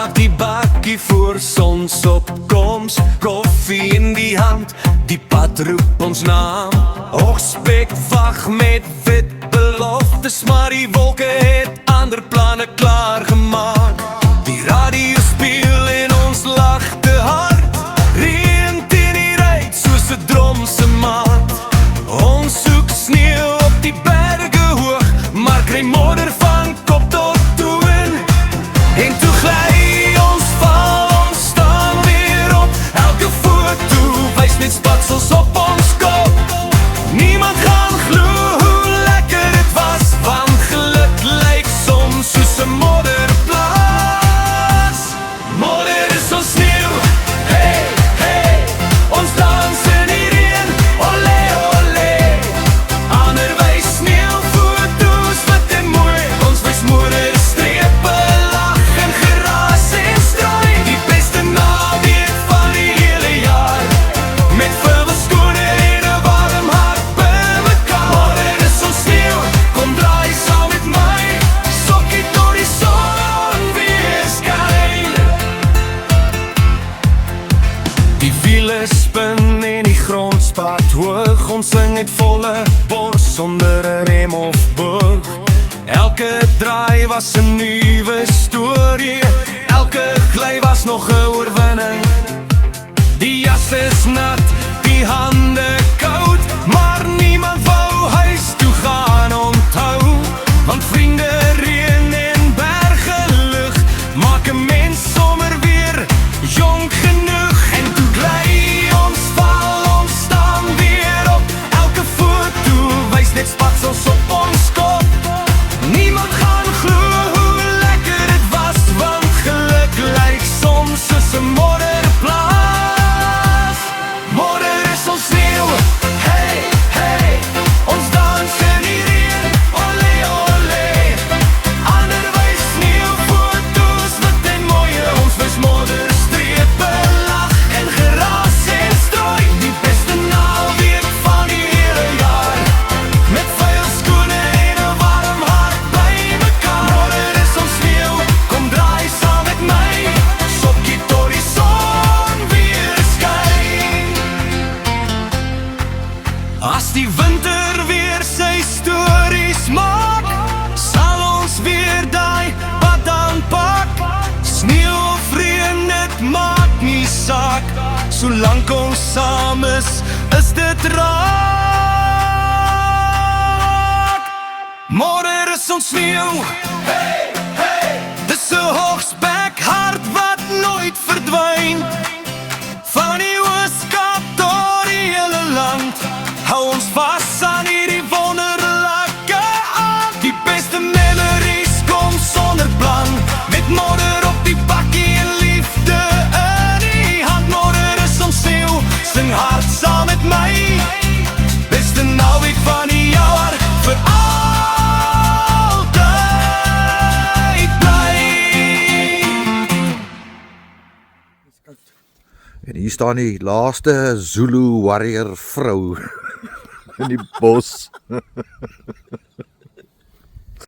pak die bakkie voor sonsopkoms, koffie in die hand, die pad roep ons naam. Hoogspek wag met wit beloftes, maar die wolke het ander planne klaargemaak. Die radio speel en ons lag te hard, reën teen die ruit soos 'n dromse maat. Ons soek sneeu op die berge hoog, maar kry modder van kop tot toon. En toe gly ons val, ons staan weer op, elke foto wys net spatsels op ons kop. Niemand gaan glo hoe lekker het was, want geluk lyk soms soos 'n modderplaas. Modder is ons sneeuw, hey, hey, ons dans in die reën, olé, olé. Ander wys sneeuwfoto's wat en mooi, ons wys modder strepe, lach en geraas en straai. Die beste naweek van die hele jaar, met veel skone en 'n warm hart by mekaar. Modder is ons sneeuw, kom draai saam met my, sokkie tot die son weer skyn. Die wiele spin en die grond spat hoog, ons sing het volle bors sonder 'n rem of boog. Elke draai was 'n nuwe storie, elke gly was nog 'n oorwinning. Die jas is nat, die hande koud, maar niemand wou huis toe gaan onthou. Want vriende, reën en berge lug maak 'n mens sommer weer jonk genoeg. En toe gly ons val, ons staan weer op, elke foto wys net spatsels op ons kop. Niemand gaan glo hoe lekker het was, want geluk lyk soms soos 'n modderplaas. Modder is ons sneeuw, hey, hey, ons dans in die reën, olé, olé. Ander wys sneeuwfoto's wat en mooie, ons wys modderstrepe, lach en geraas en strooi. Die beste naweek van die hele jaar, met vuil skoene en 'n warm hart by mekaar. Modder is ons sneeuw, kom draai saam met my, sokkie tot die son weer skyn. As die winter weer sy stories maak, sal ons weer daai pad aanpak. Sneeuw of reën, dit maak nie saak, solank ons saam is dit raak. Modder is ons sneeuw, hey, hey, dis 'n hoogspek hart wat nooit verdwyn. Van die Ooskaap tot die hele land, hou ons vas aan hierdie wonderlike aard. Die beste memories kom sonder plan, met modder op die bakkie en liefde in die hand. Modder is ons sneeuw, sing hard saam met my, beste naweek van die jaar, vir altyd bly. En hier staan die laaste Zulu warrior vrou in die bos.